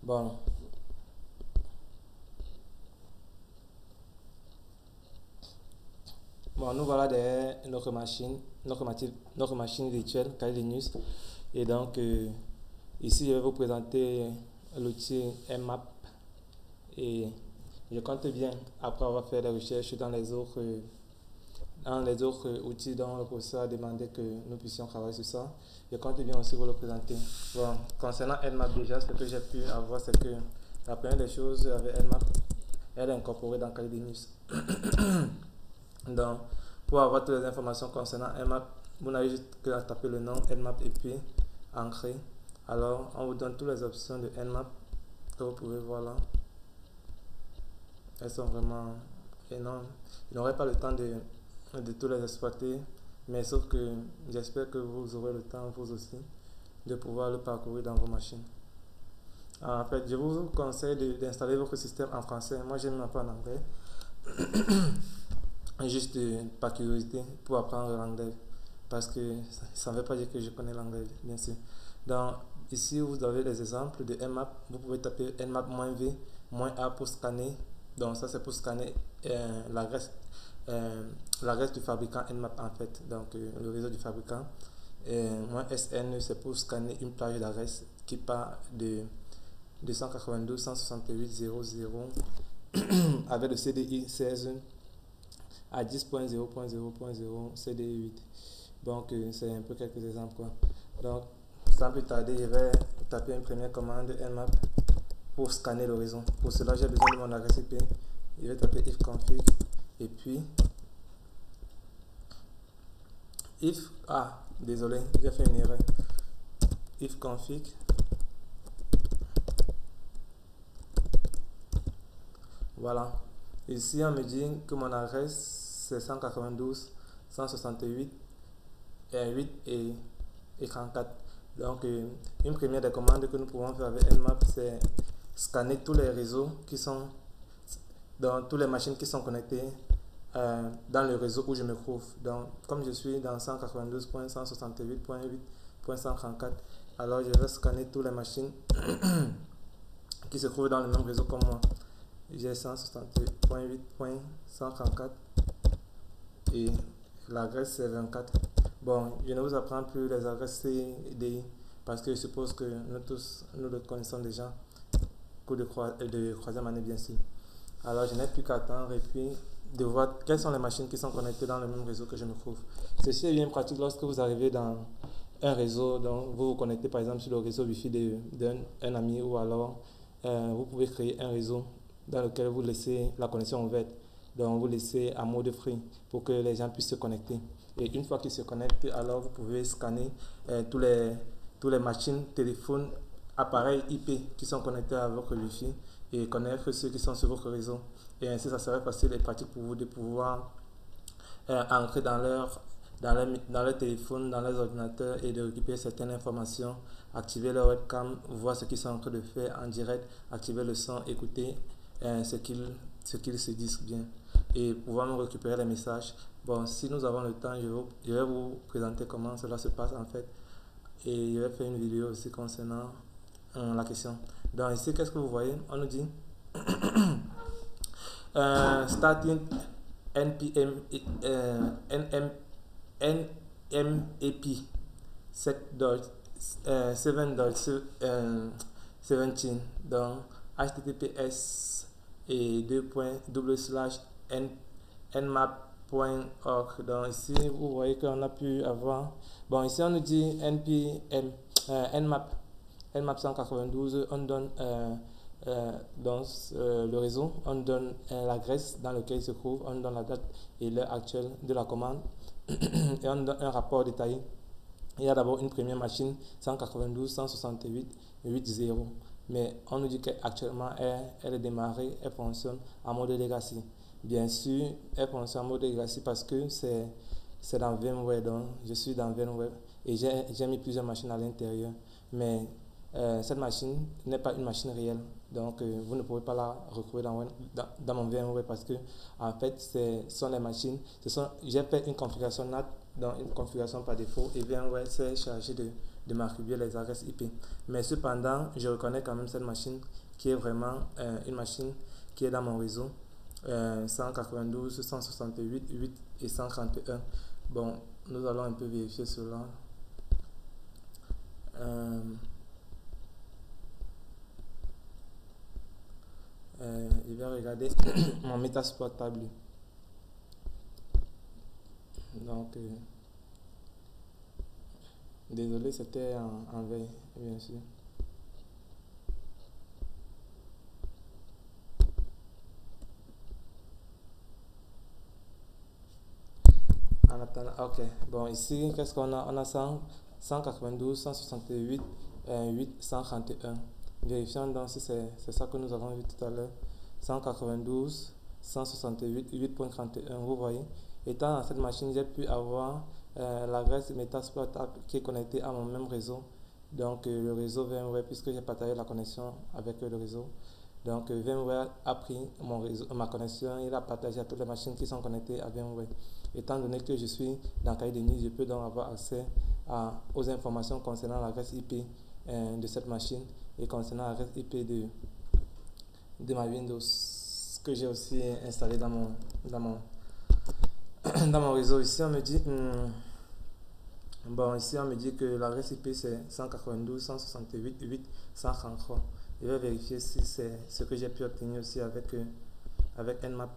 Bon, bon, nous voilà derrière notre machine virtuelle Kali Linux. Et donc, ici, je vais vous présenter l'outil Nmap. Et je compte bien, après avoir fait des recherches dans les autres outils dont le professeur a demandé que nous puissions travailler sur ça, je compte bien aussi vous le présenter. Bon, concernant Nmap déjà, ce que j'ai pu avoir, c'est que la première des choses avec Nmap, elle est incorporée dans Kali Linux. Donc, pour avoir toutes les informations concernant Nmap, vous n'avez juste qu'à taper le nom Nmap et puis ancrer. Alors, on vous donne toutes les options de Nmap que vous pouvez voir là. Elles sont vraiment énormes. Je n'aurai pas le temps de tous les exploiter, mais sauf que j'espère que vous aurez le temps, vous aussi, de pouvoir le parcourir dans vos machines. En fait, je vous conseille d'installer votre système en français. Moi, j'aime apprendre en anglais. Juste par curiosité pour apprendre l'anglais. Parce que ça ne veut pas dire que je connais l'anglais, bien sûr. Donc, ici, vous avez les exemples de Nmap. Vous pouvez taper Nmap-V, -A pour scanner. Donc, ça, c'est pour scanner la reste du fabricant Nmap, en fait. Donc, le réseau du fabricant. -SN, c'est pour scanner une plage d'adresse qui part de 292.168.0.0 avec le CDI 16 à 10.0.0.0 CDI 8. Donc, c'est un peu quelques exemples, quoi. Donc, sans plus tarder, je vais taper une première commande Nmap pour scanner le réseau. Pour cela, j'ai besoin de mon adresse IP. Je vais taper ifconfig et puis désolé, j'ai fait une erreur. Ifconfig. Voilà. Ici, on me dit que mon adresse c'est 192, 168, 8 et 34. Donc, une première des commandes que nous pouvons faire avec Nmap, c'est scanner tous les réseaux qui sont dans toutes les machines qui sont connectées dans le réseau où je me trouve. Donc, comme je suis dans 192.168.8.134, alors je vais scanner toutes les machines qui se trouvent dans le même réseau comme moi. J'ai 168.8.134 et l'adresse c'est 24. Bon, je ne vous apprends plus les adresses CDI parce que je suppose que nous tous, nous le connaissons déjà. Coup de troisième année, bien sûr. Alors, je n'ai plus qu'à attendre et puis de voir quelles sont les machines qui sont connectées dans le même réseau que je me trouve. Ceci est bien pratique lorsque vous arrivez dans un réseau, donc vous vous connectez par exemple sur le réseau Wi-Fi d'un ami ou alors vous pouvez créer un réseau dans lequel vous laissez la connexion ouverte. Donc, vous laissez en mode free pour que les gens puissent se connecter. Et une fois qu'ils se connectent, alors vous pouvez scanner tous les machines, téléphones, appareils IP qui sont connectés à votre Wi-Fi et connaître ceux qui sont sur votre réseau. Et ainsi, ça serait facile et pratique pour vous de pouvoir entrer dans leur téléphone, dans leurs ordinateurs et de récupérer certaines informations, activer leur webcam, voir ce qu'ils sont en train de faire en direct, activer le son, écouter ce qu'ils se disent bien et pouvoir nous récupérer les messages. Bon, si nous avons le temps, je vais vous présenter comment cela se passe en fait et je vais faire une vidéo aussi concernant la question. Donc ici, qu'est-ce que vous voyez? On nous dit starting npm nmap 7.17 donc https et nmap.org. Donc ici vous voyez qu'on a pu avoir, bon ici on nous dit npm nmap 192, on donne dans le réseau, on donne l'adresse dans laquelle il se trouve, on donne la date et l'heure actuelle de la commande et on donne un rapport détaillé. Il y a d'abord une première machine 192.168.8.0, mais on nous dit qu'actuellement elle est démarrée, elle fonctionne en mode legacy. Bien sûr, elle fonctionne en mode legacy parce que c'est dans VMware, donc je suis dans VMware et j'ai mis plusieurs machines à l'intérieur, mais cette machine n'est pas une machine réelle, donc vous ne pouvez pas la retrouver dans mon VMware parce que en fait ce sont les machines, j'ai fait une configuration NAT dans une configuration par défaut et VMware s'est chargé de m'attribuer les adresses IP. Mais cependant, je reconnais quand même cette machine qui est vraiment une machine qui est dans mon réseau 192, 168, 8 et 131. Bon, nous allons un peu vérifier cela. Je vais regarder mon Metasploit table. Donc, désolé, c'était en veille, bien sûr. En attendant, ok. Bon, ici, qu'est-ce qu'on a? On a 192, 168, 8, 131. Vérifions donc si c'est ça que nous avons vu tout à l'heure. 192, 168, 8.31. Vous voyez, étant dans cette machine, j'ai pu avoir l'adresse Metasploit qui est connectée à mon même réseau. Donc, le réseau VMware, puisque j'ai partagé la connexion avec le réseau. Donc, VMware a pris ma connexion et l'a partagé à toutes les machines qui sont connectées à VMware. Étant donné que je suis dans Cahier de Nice, je peux donc avoir accès aux informations concernant l'adresse IP de cette machine et concernant l'adresse IP de ma Windows que j'ai aussi installé dans mon dans mon réseau. Ici, on me dit ici on me dit que l'adresse IP c'est 192, 168, 8, 133. Je vais vérifier si c'est ce que j'ai pu obtenir aussi avec Nmap.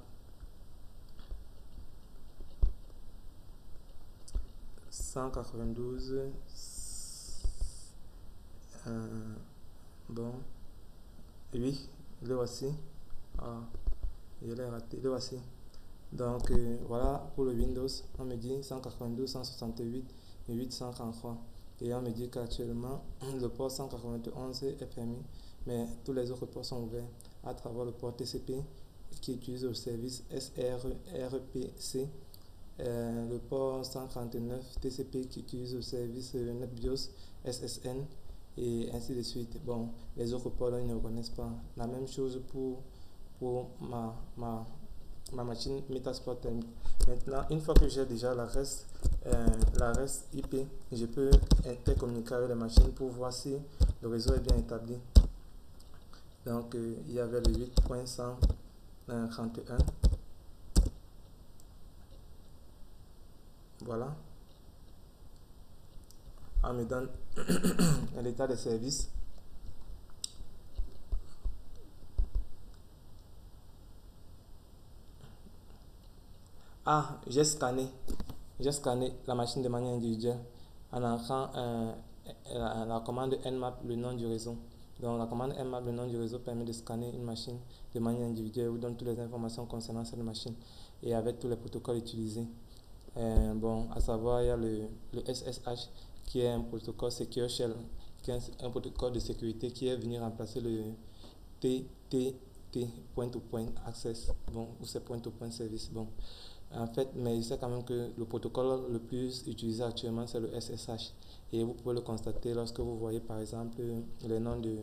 192. Bon. Oui, le voici. Ah, je l'ai raté. Le voici. Donc voilà pour le Windows. On me dit 192, 168 et 833. Et on me dit qu'actuellement le port 191 est fermé, mais tous les autres ports sont ouverts à travers le port TCP qui utilise le service SRRPC, le port 139 TCP qui utilise le service NetBIOS SSN et ainsi de suite. Bon, les autres ports là, ils ne reconnaissent pas. La même chose pour ma machine Metasploit. Maintenant, une fois que j'ai déjà l'adresse IP, je peux intercommuniquer avec les machines pour voir si le réseau est bien établi. Donc, il y avait le 8.131. Voilà. On me donne l'état des services. Ah, j'ai scanné la machine de manière individuelle en entrant la commande Nmap, le nom du réseau. Donc la commande Nmap, le nom du réseau, permet de scanner une machine de manière individuelle, vous donne toutes les informations concernant cette machine et avec tous les protocoles utilisés. Bon, à savoir, il y a le SSH qui est un protocole Secure Shell, qui est un protocole de sécurité qui est venu remplacer le TTT, point-to-point access, bon, ou c'est point-to-point service. Bon, en fait, mais je sais quand même que le protocole le plus utilisé actuellement, c'est le SSH. Et vous pouvez le constater lorsque vous voyez, par exemple, les noms des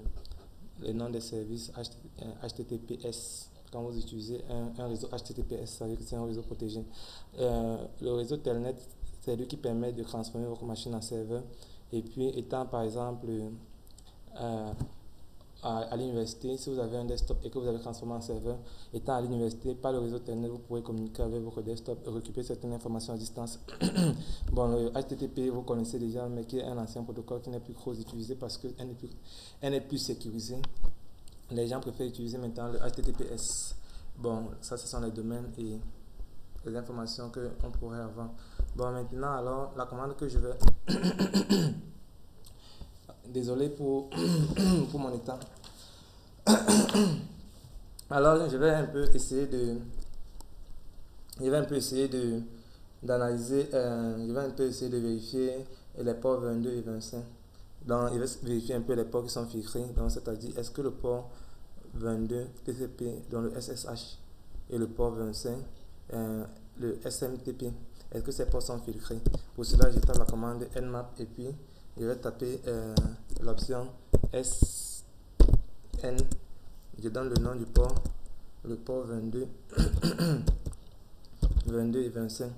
services HTTPS. Quand vous utilisez un réseau HTTPS, ça veut dire que c'est un réseau protégé. Le réseau Telnet, c'est lui qui permet de transformer votre machine en serveur. Et puis, étant par exemple à l'université, si vous avez un desktop et que vous avez transformé en serveur, étant à l'université, par le réseau Telnet, vous pourrez communiquer avec votre desktop et récupérer certaines informations à distance. Bon, le HTTP, vous connaissez déjà, mais qui est un ancien protocole qui n'est plus trop utilisé parce qu'elle n'est plus sécurisée. Les gens préfèrent utiliser maintenant le HTTPS. Bon, ça, ce sont les domaines et les informations qu'on pourrait avoir. Bon, maintenant, alors, la commande que je vais... Désolé pour mon état. Alors, je vais un peu essayer d'analyser, je vais un peu essayer de vérifier les ports 22 et 25. Donc, il va vérifier un peu les ports qui sont filtrés. Donc, c'est-à-dire, est-ce que le port 22 TCP, dans le SSH, et le port 25, le SMTP, est-ce que ces ports sont filtrés? Pour cela, je tape la commande nmap et puis je vais taper l'option SN. Je donne le nom du port, le port 22, 22 et 25.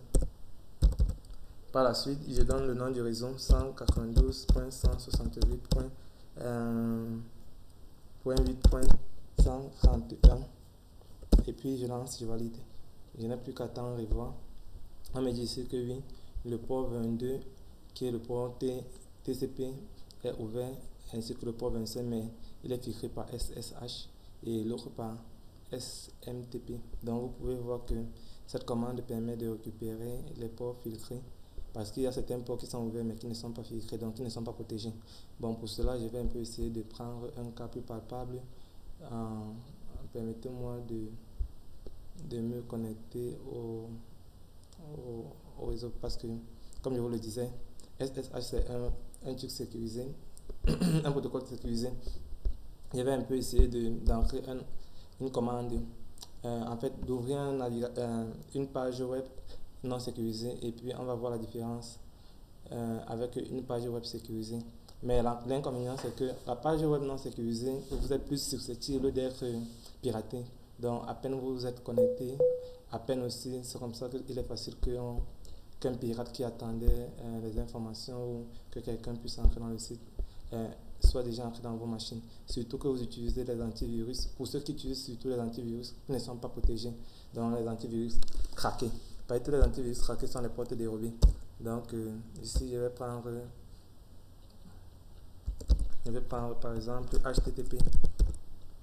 Par la suite, je donne le nom du réseau 192.168.8.131 et puis je lance, je valide. Je n'ai plus qu'à attendre et voir. On me dit ici que oui, le port 22 qui est le port TCP est ouvert ainsi que le port 25, mais il est filtré par SSH et l'autre par SMTP. Donc vous pouvez voir que cette commande permet de récupérer les ports filtrés parce qu'il y a certains ports qui sont ouverts mais qui ne sont pas filtrés, donc qui ne sont pas protégés. Bon, pour cela, je vais un peu essayer de prendre un cas plus palpable. Permettez-moi de me connecter au réseau parce que, comme je vous le disais, SSH c'est un truc sécurisé, un protocole sécurisé. Je vais un peu essayer d'entrer une commande, en fait d'ouvrir une page web non sécurisée et puis on va voir la différence avec une page web sécurisée. Mais l'inconvénient c'est que la page web non sécurisée, vous êtes plus susceptible d'être piraté. Donc à peine vous êtes connecté, à peine aussi, c'est comme ça qu'il est facile qu'un pirate qui attendait les informations ou que quelqu'un puisse entrer dans le site soit déjà entré dans vos machines. Surtout que vous utilisez les antivirus. Pour ceux qui utilisent surtout les antivirus qui ne sont pas protégés, donc les antivirus craqués. Pas tous les antivirus craqués sont les portes dérobées. Donc ici je vais prendre par exemple http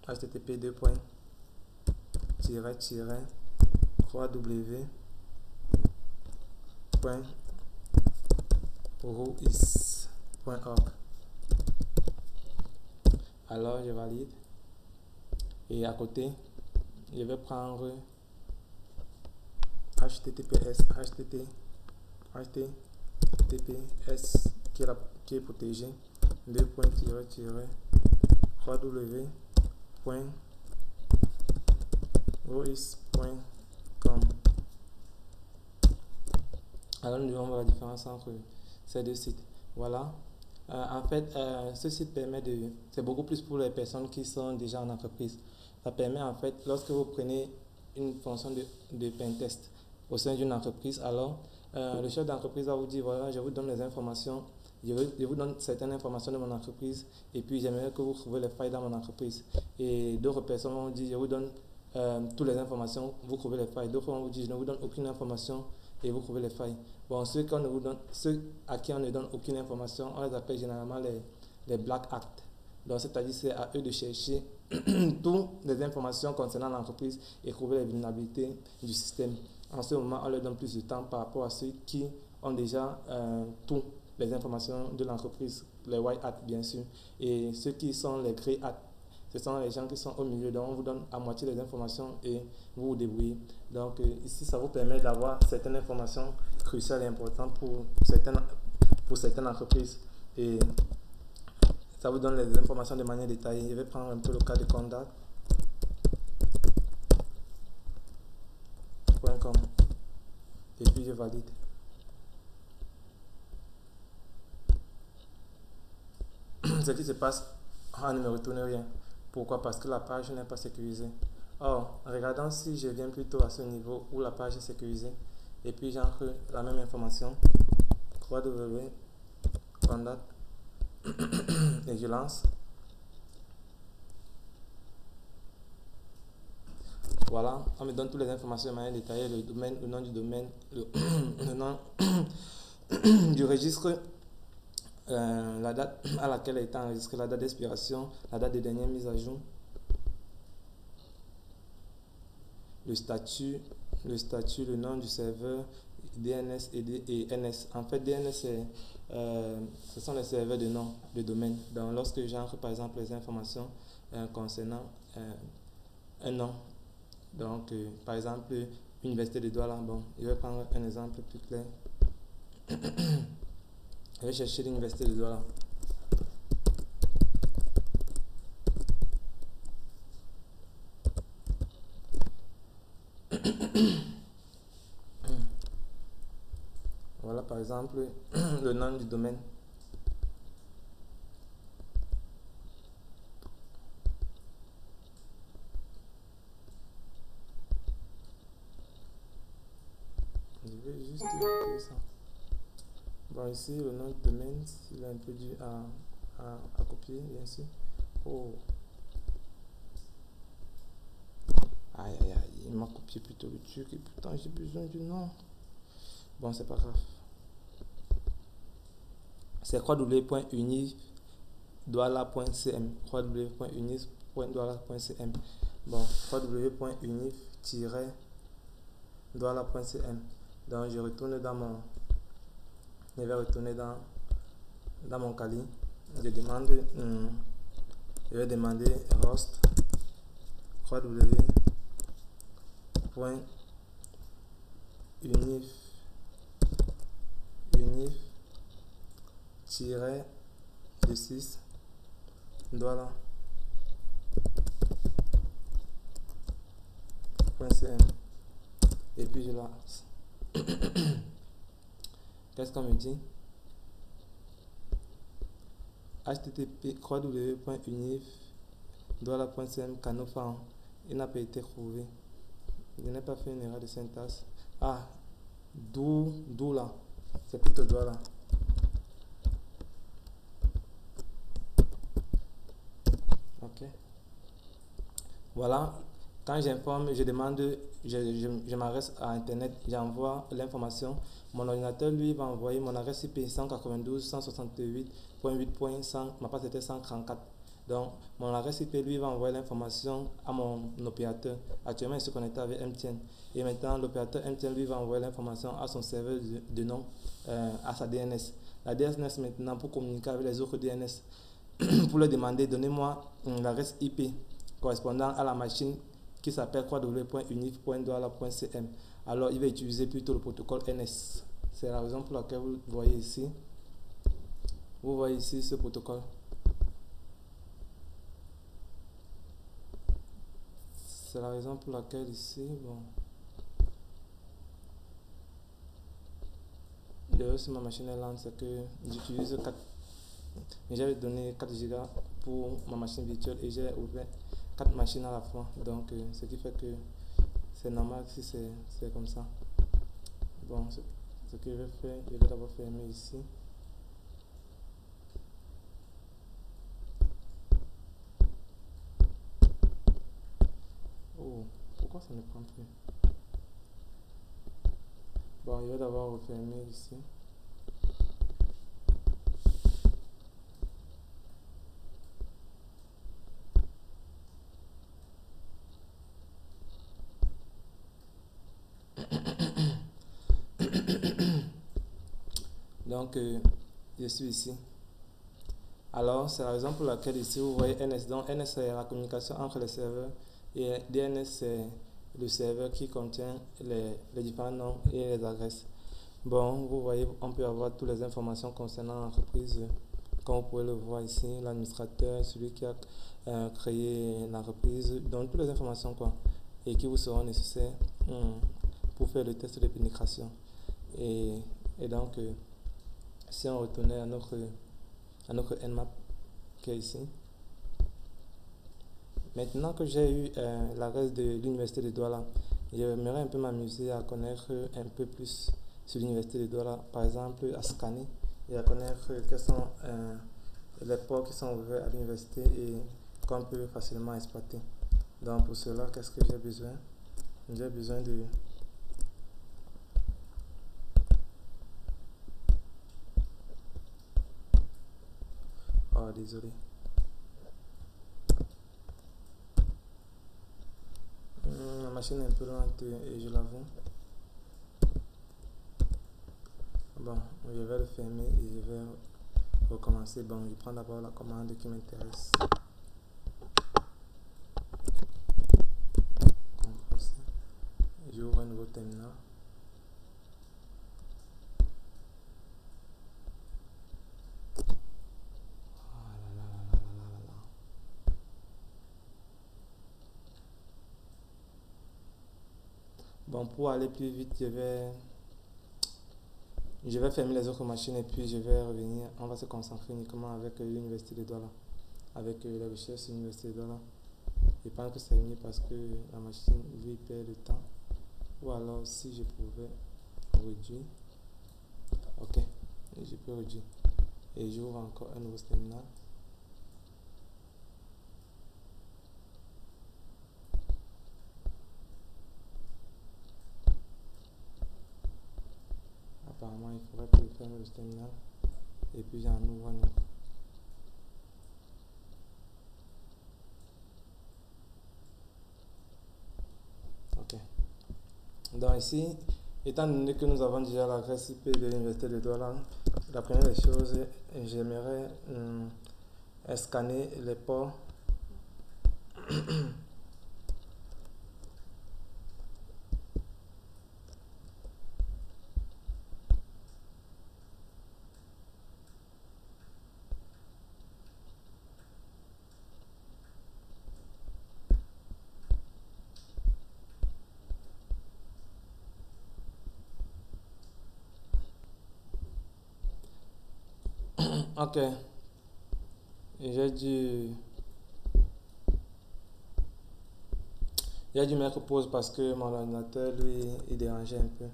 3w-3.rouis.org. Alors je valide et à côté je vais prendre https qui est protégé 2.-3w.rouis.com. Alors nous allons voir la différence entre ces deux sites. Voilà. En fait, ce site permet c'est beaucoup plus pour les personnes qui sont déjà en entreprise. Ça permet en fait, lorsque vous prenez une fonction de pentest au sein d'une entreprise, alors le chef d'entreprise va vous dire, voilà, je vous donne les informations, je vous donne certaines informations de mon entreprise et puis j'aimerais que vous trouviez les failles dans mon entreprise. Et d'autres personnes vont vous dire, je vous donne toutes les informations, vous trouvez les failles. D'autres vont vous dire, je ne vous donne aucune information et vous trouvez les failles. Bon, ceux à qui on ne donne aucune information, on les appelle généralement les black acts. Donc, c'est-à-dire c'est à eux de chercher toutes les informations concernant l'entreprise et trouver les vulnérabilités du système. En ce moment, on leur donne plus de temps par rapport à ceux qui ont déjà toutes les informations de l'entreprise, les white hats bien sûr, et ceux qui sont les grey hats. Ce sont les gens qui sont au milieu, donc on vous donne à moitié les informations et vous vous débrouillez. Donc ici, ça vous permet d'avoir certaines informations cruciales et importantes pour certaines entreprises. Et ça vous donne les informations de manière détaillée. Je vais prendre un peu le cas de contact.com et puis je valide. Ce qui se passe, on ne me retourne rien. Pourquoi? Parce que la page n'est pas sécurisée. Or, regardons si je viens plutôt à ce niveau où la page est sécurisée et puis j'entre la même information www.contact et je lance. Voilà, on me donne toutes les informations de manière détaillée, le domaine, le nom du domaine, le nom du registre, la date à laquelle a été enregistrée, la date d'expiration, la date de dernière mise à jour, le statut, le nom du serveur, DNS et NS. En fait, DNS, ce sont les serveurs de nom, de domaine. Donc, lorsque j'entre par exemple les informations concernant un nom, donc par exemple, Université de Douala, bon, je vais prendre un exemple plus clair. Je vais chercher l'Université de Douala. Voilà par exemple le nom du domaine. Je vais juste écrire ça. Bon, ici, le nom de domaine, il est un peu dur à copier, bien sûr. Oh, aïe, aïe, aïe, il m'a copié plutôt le truc et pourtant j'ai besoin du nom. Bon, c'est pas grave. C'est www.unif-douala.cm. www.unif.douala.cm. Bon, www.unif-douala.cm. Donc, je retourne dans mon. Je vais retourner dans mon Kali. Je demande. Je vais demander host www.unif-6 douala.cm. Et puis je lance. Qu'est-ce qu'on me dit? http www.unif-douala.cm Canofan. Il n'a pas été trouvé. Je n'ai pas fait une erreur de syntaxe. Ah, Doula. C'est plutôt Douala. Ok. Voilà. Quand j'informe, je demande, je m'adresse à Internet, j'envoie l'information. Mon ordinateur, lui, va envoyer mon adresse IP 192.168.8.100. Ma passe était 134. Donc, mon adresse IP, lui, va envoyer l'information à mon opérateur. Actuellement, il se connecte avec MTN. Et maintenant, l'opérateur MTN, lui, va envoyer l'information à son serveur de nom, à sa DNS. La DNS, maintenant, pour communiquer avec les autres DNS, pour leur demander, donnez-moi l'adresse IP correspondant à la machine qui s'appelle www.unif.douala.cm. Alors, il va utiliser plutôt le protocole NS. C'est la raison pour laquelle vous voyez ici. Vous voyez ici ce protocole. C'est la raison pour laquelle ici, bon. D'ailleurs, si ma machine est lente, c'est que j'utilise 4. J'avais donné 4 Go pour ma machine virtuelle et j'ai ouvert 4 machines à la fois. Donc, ce qui fait que c'est normal si c'est comme ça. Bon, ce que je vais faire, je vais d'abord fermer ici. Oh, pourquoi ça ne prend plus? Bon, je vais d'abord refermer ici. Donc, je suis ici. Alors, c'est la raison pour laquelle ici, vous voyez NS. Donc, NS, c'est la communication entre les serveurs. Et DNS, c'est le serveur qui contient les différents noms et les adresses. Bon, vous voyez, on peut avoir toutes les informations concernant l'entreprise. Comme vous pouvez le voir ici, l'administrateur, celui qui a créé l'entreprise. Donc, toutes les informations, quoi. Et qui vous seront nécessaires pour faire le test de pénétration. Et donc, si on retournait à notre Nmap qui est ici. Maintenant que j'ai eu l'adresse de l'université de Douala, j'aimerais un peu m'amuser à connaître un peu plus sur l'université de Douala, par exemple à scanner et à connaître quels sont les ports qui sont ouverts à l'université et qu'on peut facilement exploiter. Donc pour cela, qu'est-ce que j'ai besoin? J'ai besoin de oh, désolé. La machine est un peu lente et je l'avoue. Bon, je vais le fermer et je vais recommencer. Bon, je prends d'abord la commande qui m'intéresse. J'ouvre un nouveau terminal. Bon, pour aller plus vite, je vais fermer les autres machines et puis je vais revenir. On va se concentrer uniquement avec l'université de Douala, avec les recherches de l'université de Douala. Je pense que c'est mieux parce que la machine lui perd le temps. Ou alors si je pouvais réduire. Ok, et je peux réduire. Et j'ouvre encore un nouveau terminal. Apparemment, il faudrait que je ferme le terminal et puis j'en ouvre un nouveau. Ok. Donc ici, étant donné que nous avons déjà l'adresse IP de l'Université de Douala, la première des choses, j'aimerais scanner les ports ok. J'ai dû mettre pause parce que mon ordinateur, lui, il dérangeait un peu.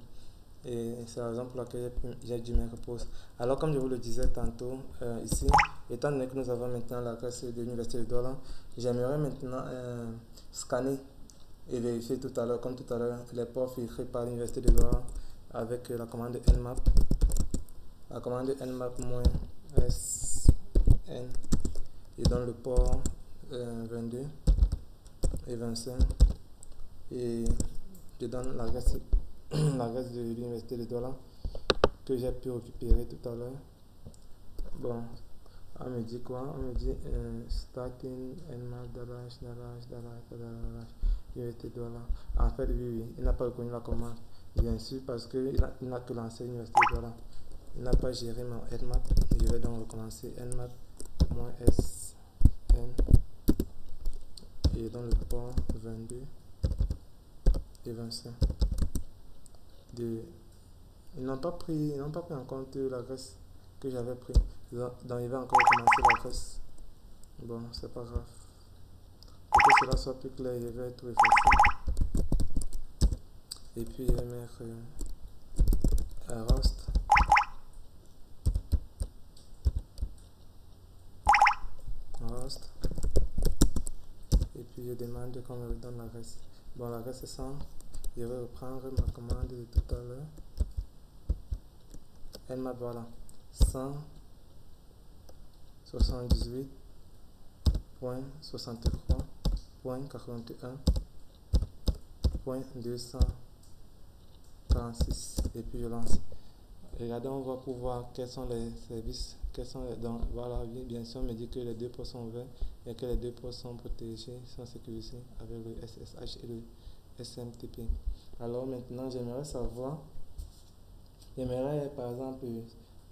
Et c'est la raison pour laquelle j'ai dû mettre pause. Alors, comme je vous le disais tantôt, ici, étant donné que nous avons maintenant l'adresse de l'Université de Douala, j'aimerais maintenant scanner et vérifier tout à l'heure, comme tout à l'heure, les ports filtrés par l'Université de Douala avec la commande nmap. La commande nmap-sn et dans le port 22 et 25 et je donne l'adresse de l'Université de Douala que j'ai pu récupérer tout à l'heure. Bon, on me dit quoi? On me dit starting nmap Université de Douala. En fait, oui, il n'a pas reconnu la commande, bien sûr, parce qu'il n'a que lancé l'Université de Douala. Il n'a pas géré mon nmap. Je vais donc recommencer nmap-sn et dans le port 22 et 25. Ils n'ont pas pris en compte l'adresse que j'avais pris. Donc il va encore recommencer l'adresse. Bon, c'est pas grave. Pour que cela soit plus clair, je vais tout effacer. Et puis je vais mettre Rust. Et puis je demande qu'on me redonne l'adresse. Bon, l'adresse est 100. Je vais reprendre ma commande de tout à l'heure. Nmap, voilà. 178.63.81.246 et puis je lance. Regardez, on va pouvoir quels sont les services, donc voilà, bien sûr, on me dit que les deux ports sont ouverts et que les deux ports sont protégés, sont sécurisés avec le SSH et le SMTP. Alors maintenant, j'aimerais par exemple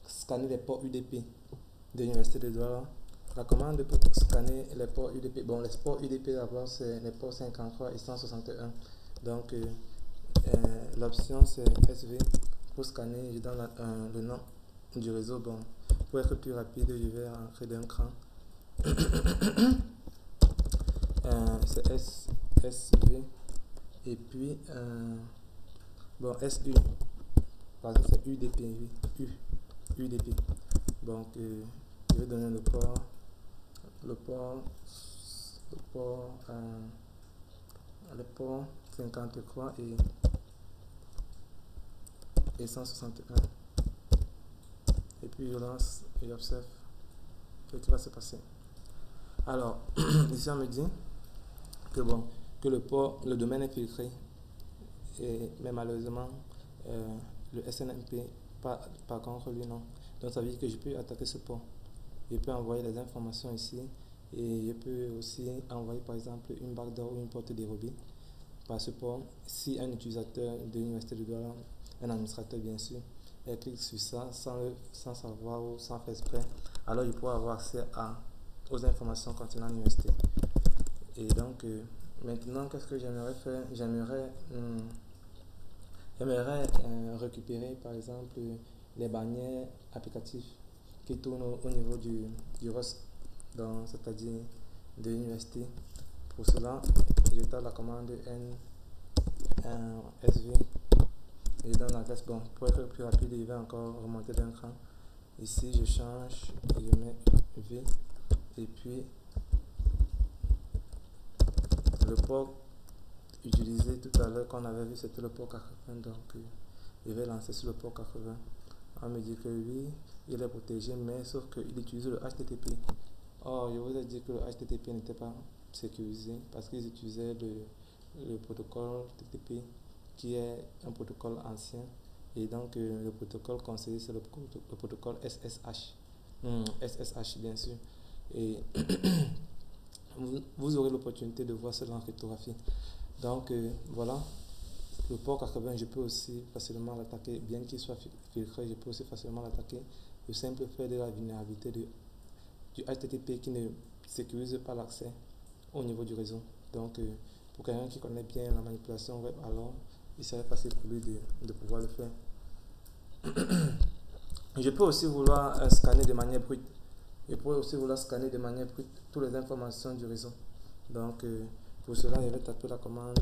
scanner les ports UDP de l'Université de Douala. La commande pour scanner les ports UDP, bon, les ports UDP d'abord, c'est les ports 53 et 161. Donc, l'option c'est SV. Pour scanner, je donne le nom du réseau. Bon, pour être plus rapide, je vais entrer d'un cran. C'est SV et puis bon, SU parce que c'est UDP, UDP. Donc je vais donner le port 53 et 161. Et puis je lance et j'observe ce qui va se passer. Alors, ici on me dit que bon, que le domaine est filtré, mais malheureusement le SNMP par contre lui non. Donc ça veut dire que je peux attaquer ce port. Je peux envoyer les informations ici et je peux aussi envoyer par exemple une backdoor ou une porte dérobée par ce port. Si un utilisateur de l'Université de Douala, un administrateur bien sûr, elle clique sur ça sans savoir ou sans faire exprès, alors il pourra avoir accès aux informations concernant l'université. Et donc maintenant, qu'est-ce que j'aimerais faire? J'aimerais récupérer par exemple les bannières applicatifs qui tournent au niveau du Rust, c'est-à-dire de l'université. Pour cela, je tape la commande NSV et dans l'adresse. Bon, pour être plus rapide, il va encore remonter d'un cran. Ici, je change et je mets V. Et puis, le port utilisé tout à l'heure qu'on avait vu, c'était le port 80. Donc, je vais lancer sur le port 80. On me dit que oui, il est protégé, mais sauf qu'il utilise le HTTP. Or, je vous ai dit que le HTTP n'était pas sécurisé parce qu'ils utilisaient le protocole TTP qui est un protocole ancien. Et donc, le protocole conseillé, c'est le protocole SSH. SSH, bien sûr. Et vous aurez l'opportunité de voir cela en cryptographie. Donc, voilà. Le port 80, je peux aussi facilement l'attaquer, bien qu'il soit filtré, je peux aussi facilement l'attaquer. Le simple fait de la vulnérabilité du HTTP qui ne sécurise pas l'accès au niveau du réseau. Donc, pour quelqu'un qui connaît bien la manipulation web, alors il serait facile pour lui de pouvoir le faire. Je peux aussi vouloir scanner de manière brute. Je peux aussi vouloir scanner de manière brute toutes les informations du réseau. Donc, pour cela, je vais taper la commande.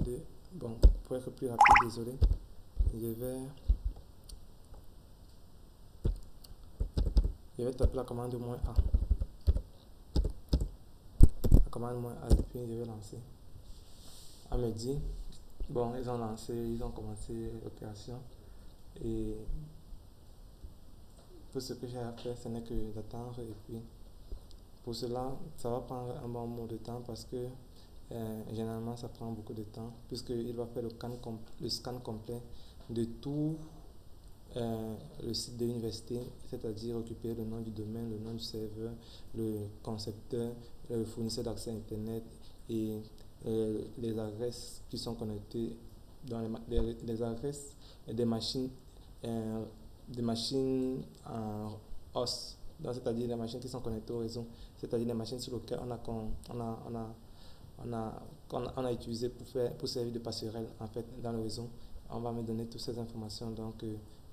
Bon, pour être plus rapide, désolé. Je vais taper la commande -A. La commande -A et puis je vais lancer. On me dit, bon, ils ont commencé l'opération. Et tout ce que j'ai à faire, ce n'est que d'attendre. Et puis, pour cela, ça va prendre un bon moment de temps parce que généralement, ça prend beaucoup de temps puisqu'il va faire le scan complet de tout le site de l'université, c'est-à-dire récupérer le nom du domaine, le nom du serveur, le concepteur, le fournisseur d'accès Internet et les adresses qui sont connectées dans les adresses des machines en os, c'est-à-dire les machines qui sont connectées au réseau, c'est-à-dire les machines sur lesquelles on a utilisé pour servir de passerelle en fait dans le réseau. On va me donner toutes ces informations. Donc,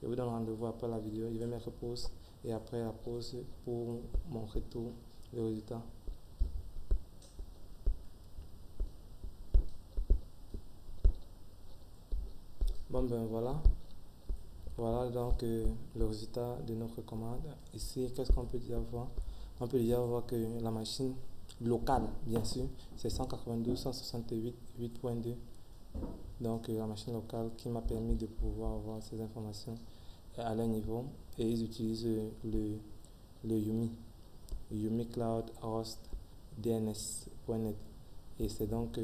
je vous donne rendez-vous après la vidéo. Je vais mettre pause et après la pause pour montrer tout le résultat. Bon, ben voilà. Voilà donc le résultat de notre commande. Ici, qu'est-ce qu'on peut déjà voir? On peut déjà voir que la machine locale, bien sûr, c'est 192.168.8.2. Donc, la machine locale qui m'a permis de pouvoir avoir ces informations à leur niveau. Et ils utilisent le Yumi Cloud Host DNS.net. Et c'est donc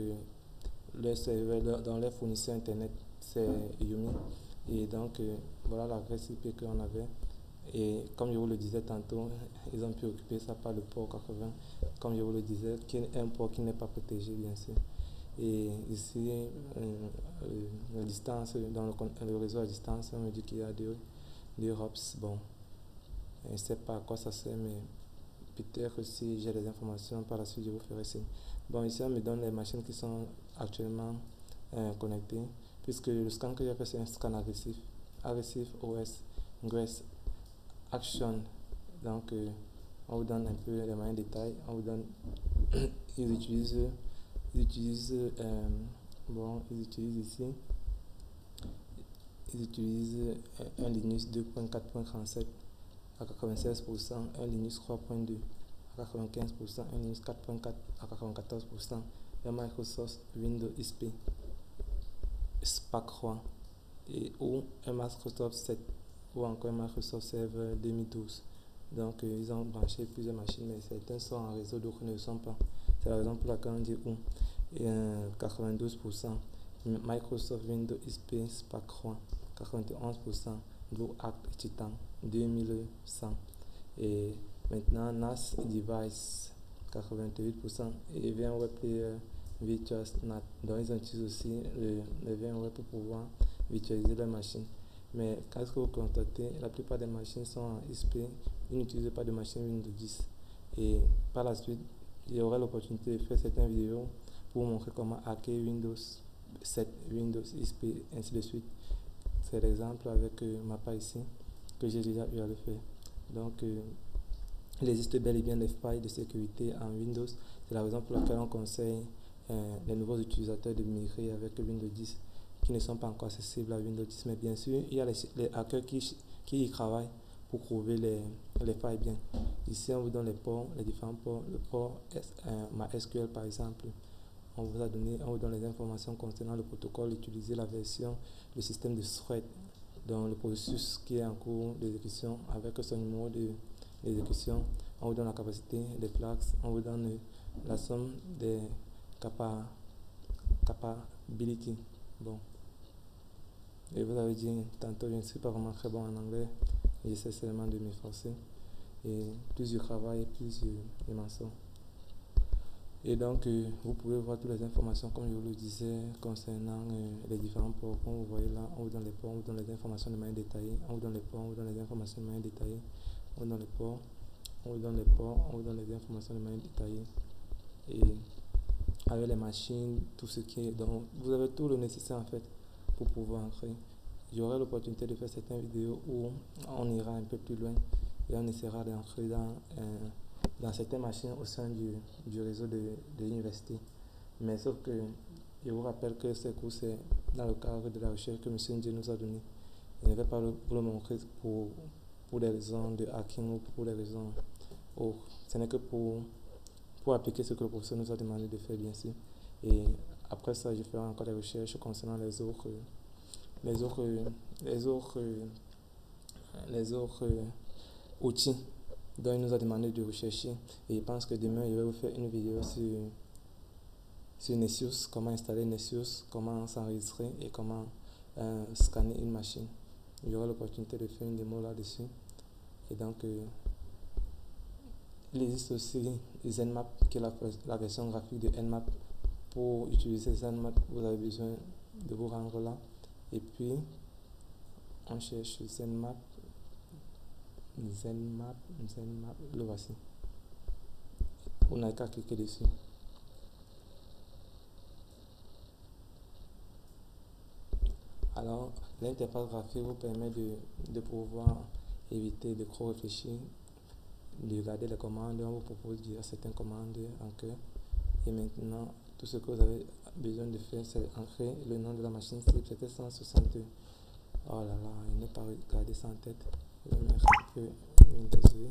leur serveur, dans leur fournisseur internet, c'est Yumi. Et donc, voilà l'adresse IP qu'on avait. Et comme je vous le disais tantôt, ils ont pu occuper ça par le port 80, comme je vous le disais, qui est un port qui n'est pas protégé, bien sûr. Et ici, la distance, dans le réseau à distance, on me dit qu'il y a deux hops. Bon, je ne sais pas à quoi ça sert, mais peut-être si j'ai des informations par la suite, je vous ferai signe. Bon, ici, on me donne les machines qui sont actuellement connectées, puisque le scan que j'ai fait, c'est un scan agressif. Agressif OS, Grace, Action. Donc, on vous donne un peu les moyens détails. On vous donne, ils utilisent ici, ils utilisent un Linux 2.4.37 à 96%, un Linux 3.2 à 95%, un Linux 4.4 à 94%, un Microsoft Windows XP SPAC 3 ou un Microsoft 7 ou encore un Microsoft Server 2012. Donc, ils ont branché plusieurs machines, mais certains sont en réseau, d'autres ne le sont pas. C'est la raison pour laquelle on dit où. Et 92%, Microsoft Windows XP SPAC 3, 91%, Blue Act Titan 2100. Et maintenant, NAS Device 88% et VMware Player Virtual NAT. Donc, ils utilisent aussi le VMware pour pouvoir virtualiser leur machine. Mais quand vous constatez, la plupart des machines sont en XP, ils n'utilisent pas de machine Windows 10. Et par la suite, il y aura l'opportunité de faire certaines vidéos pour montrer comment hacker Windows 7, Windows XP, ainsi de suite. C'est l'exemple avec Mappa ici, que j'ai déjà eu à le faire. Donc, il existe bel et bien des failles de sécurité en Windows. C'est la raison pour laquelle on conseille les nouveaux utilisateurs de migrer avec Windows 10 qui ne sont pas encore accessibles à Windows 10. Mais bien sûr, il y a les hackers qui y travaillent pour trouver les failles bien. Ici, on vous donne les ports, les différents ports. Le port MySQL, par exemple, on vous donne les informations concernant le protocole, utiliser la version, le système de thread, dans le processus qui est en cours d'exécution avec son numéro d'exécution. On vous donne la capacité des flags, on vous donne la somme des capability. Bon. Et vous avez dit tantôt, je ne suis pas vraiment très bon en anglais, j'essaie seulement de m'efforcer. Et plus je travaille, plus je m'en sors. Et donc, vous pouvez voir toutes les informations, comme je vous le disais, concernant les différents ports. Comme vous voyez là, on vous donne les ports, on vous donne les informations de manière détaillée, on vous donne les ports, on vous donne les informations de manière détaillée, on vous donne les ports, on vous donne les ports, on vous donne les informations de manière détaillée. Et avec les machines, tout ce qui est. Donc, vous avez tout le nécessaire en fait pour pouvoir entrer. J'aurai l'opportunité de faire certaines vidéos où on ira un peu plus loin et on essaiera d'entrer dans certaines machines au sein du réseau de l'université. Mais sauf que je vous rappelle que ce cours, c'est dans le cadre de la recherche que M. Ndié nous a donné. Je ne vais pas vous le montrer pour des raisons de hacking ou pour des raisons autres. Ce n'est que pour appliquer ce que le professeur nous a demandé de faire, bien sûr. Et après ça, je ferai encore des recherches concernant les autres outils dont il nous a demandé de rechercher. Et je pense que demain, je vais vous faire une vidéo sur Nesius, comment installer Nesius, comment s'enregistrer et comment scanner une machine. J'aurai l'opportunité de faire une démo là-dessus. Et donc, il existe aussi ZenMap, qui est la version graphique de Nmap. Pour utiliser ZenMap, vous avez besoin de vous rendre là. Et puis, on cherche ZenMap, le voici. Vous n'avez qu'à cliquer dessus. Alors, l'interface graphique vous permet de pouvoir éviter de trop réfléchir, de regarder les commandes. On vous propose dire certaines commandes en cœur. Et maintenant, tout ce que vous avez besoin de faire, c'est entrer le nom de la machine cible. C'était 160. Oh là là, il n'est pas regardé ça en tête. Je vais mettre un peu Windows V.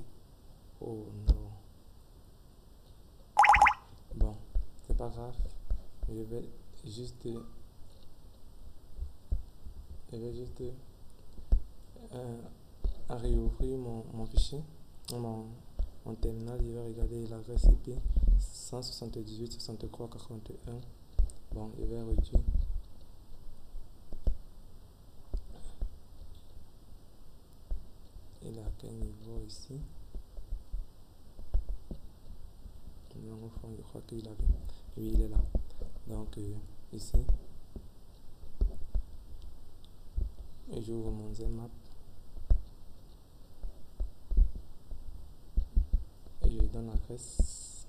Oh non. Bon, c'est pas grave. Je vais juste réouvrir mon fichier, mon terminal. Je vais regarder l'adresse IP 178.63.81. Bon, je vais réduire. Il est à quel niveau ici? Non, au fond, je crois qu'il avait. Oui, il est là. Donc, ici, et j'ouvre mon ZenMap. Et je donne l'adresse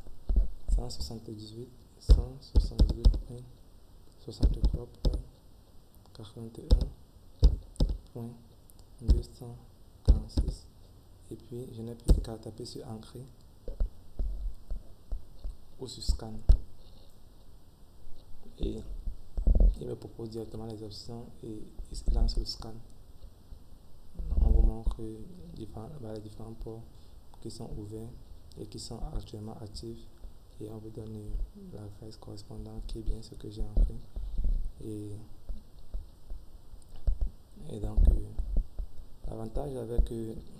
178.63.41.246. Et puis, je n'ai plus qu'à taper sur Entrée ou sur Scan. Et il me propose directement les options et il lance le scan. On vous montre les différents ports qui sont ouverts et qui sont actuellement actifs. Et on vous donne l'adresse correspondante qui est bien ce que j'ai entré. Et donc, l'avantage avec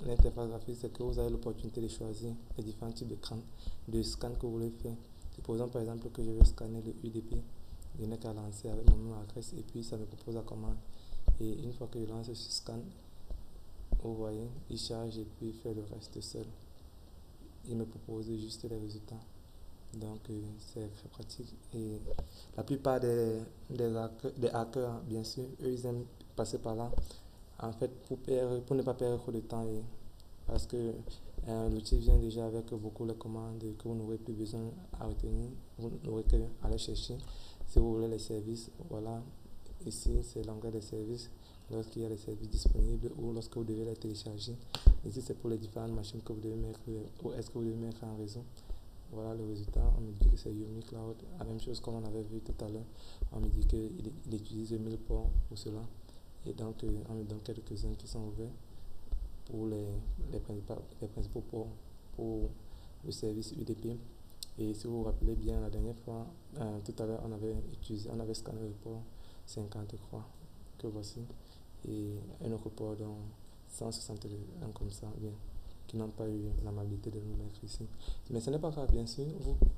l'interface graphique, c'est que vous avez l'opportunité de choisir les différents types de scans que vous voulez faire. Supposons par exemple que je veux scanner le UDP. Je n'ai qu'à lancer avec mon même adresse et puis ça me propose la commande. Et une fois que je lance ce scan, vous voyez, il charge et puis il fait le reste seul. Il me propose juste les résultats. Donc c'est très pratique. Et la plupart des hackers, bien sûr, eux ils aiment passer par là. En fait, pour ne pas perdre trop de temps, parce que l'outil vient déjà avec beaucoup de commandes que vous n'aurez plus besoin à retenir. Vous n'aurez qu'à aller chercher. Si vous voulez les services, voilà, ici c'est l'onglet des services, lorsqu'il y a les services disponibles ou lorsque vous devez les télécharger. Ici c'est pour les différentes machines que vous devez mettre, ou est-ce que vous devez mettre en réseau. Voilà le résultat, on me dit que c'est Yumi Cloud, la même chose comme on avait vu tout à l'heure, on me dit qu'il utilise 1000 ports pour cela, et donc on me donne quelques-uns qui sont ouverts. pour les principaux ports pour le service UDP. Et si vous vous rappelez bien, la dernière fois, tout à l'heure, on avait scanné le port 50, je crois, que voici, et un autre port dans 161 comme ça, bien, qui n'ont pas eu l'amabilité de nous mettre ici. Mais ce n'est pas grave, bien sûr,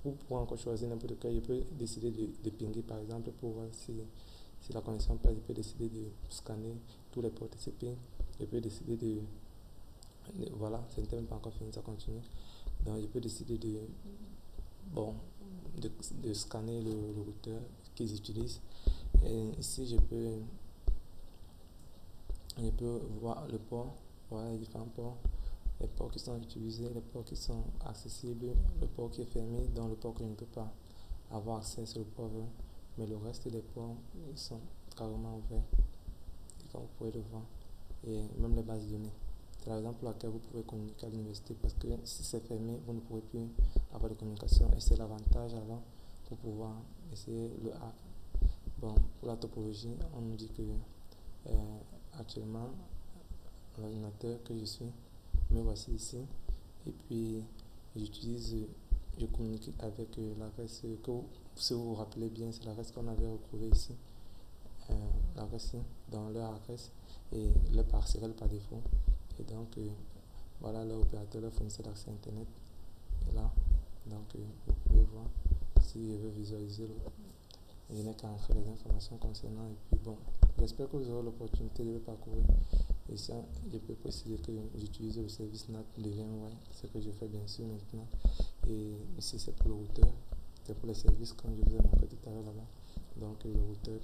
vous pouvez encore choisir n'importe quel. Je peux décider de pinguer, par exemple, pour voir si la connexion passe. Je peux décider de scanner tous les ports TCP. Je peux décider voilà, ce n'était même pas encore fini, ça continue. Donc, je peux décider de scanner le routeur qu'ils utilisent. Et ici, je peux voir le port, voilà les différents ports, les ports qui sont utilisés, les ports qui sont accessibles, le port qui est fermé, dans le port que je ne peux pas avoir accès sur le port 20, mais le reste des ports, ils sont carrément ouverts, et comme vous pouvez le voir, et même les bases de données. C'est la raison pour laquelle vous pouvez communiquer à l'université, parce que si c'est fermé, vous ne pourrez plus avoir de communication, et c'est l'avantage alors pour pouvoir essayer le hack. Bon, pour la topologie, on nous dit que actuellement, l'ordinateur que je suis, me voici ici, et puis je communique avec l'adresse que, si vous vous rappelez bien, c'est l'adresse qu'on avait retrouvée ici, l'adresse dans leur adresse et le parcelle par défaut. Et donc, voilà leur opérateur, leur fournisseur d'accès Internet. Et là, donc, vous pouvez voir si je veux visualiser je n'ai qu'à entrer les informations concernant. Et puis bon, j'espère que vous aurez l'opportunité de le parcourir. Et ça, je peux préciser que j'utilise le service NAT de VMware, ce que je fais bien sûr maintenant. Et ici, c'est pour le routeur, c'est pour les services comme je vous ai montré tout à l'heure là-bas. Donc, le routeur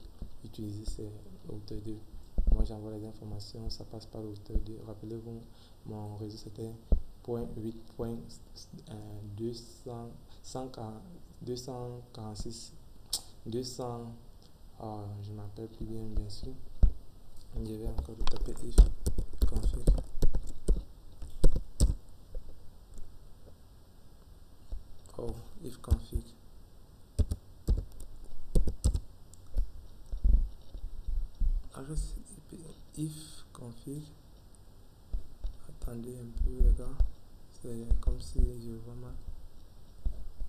utilisé, c'est le routeur 2. Moi, j'envoie les informations, ça passe par le routeur 2. Rappelez-vous, mon réseau c'était 246, 200, je ne m'appelle plus bien sûr. Je vais encore taper if config. If config. If config. Attendez un peu les gars. C'est comme si je vois mal.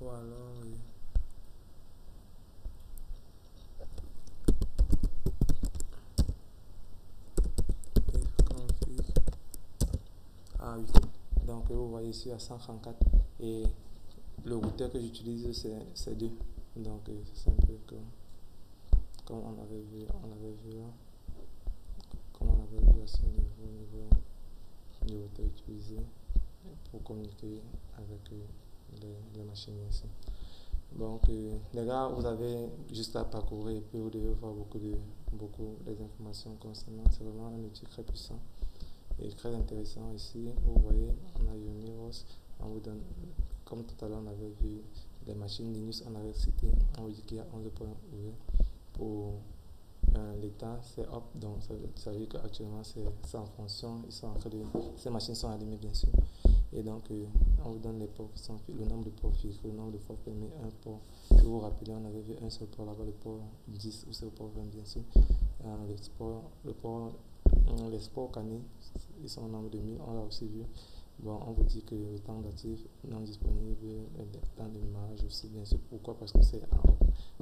Ou alors ah oui, donc vous voyez ici à 134 et le routeur que j'utilise c'est 2, donc c'est un peu comme on avait vu là, comme on avait vu à ce niveau du routeur utilisé pour communiquer avec les machines ici. Donc les gars, vous avez juste à parcourir et puis vous devez voir beaucoup des informations concernant. C'est vraiment un outil très puissant et très intéressant. Ici vous voyez, on a Uniros, on vous donne, comme tout à l'heure on avait vu les machines Linux, on avait cité, on vous dit qu'il y a 11 points ouverts pour l'état, c'est up, donc ça veut dire qu'actuellement c'est en fonction, ces machines sont allumées bien sûr. Et donc on vous donne les ports qui sont le nombre de ports fixes, le nombre de ports permis, un port. Si vous vous rappelez, on avait vu un seul port là-bas, le port 10 ou c'est le port 20 bien sûr. Les sports canés, ils sont au nombre de 1000, on l'a aussi vu. Bon, on vous dit que le temps d'actif non disponible, le temps de démarrage aussi, bien sûr. Pourquoi? Parce que c'est en haut.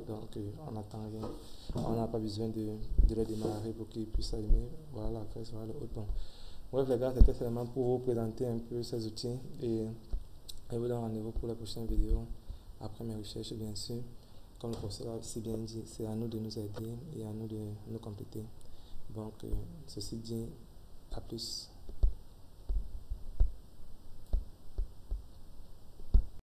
Donc, on n'attend rien. On n'a pas besoin de le démarrer pour qu'il puisse allumer. Voilà la presse, voilà le haut. Bon. Bref, les gars, c'était seulement pour vous présenter un peu ces outils. Et je vous donne rendez-vous pour la prochaine vidéo. Après mes recherches, bien sûr. Comme le professeur a si bien dit, c'est à nous de nous aider et à nous de nous compléter. Donc, ceci dit, à plus.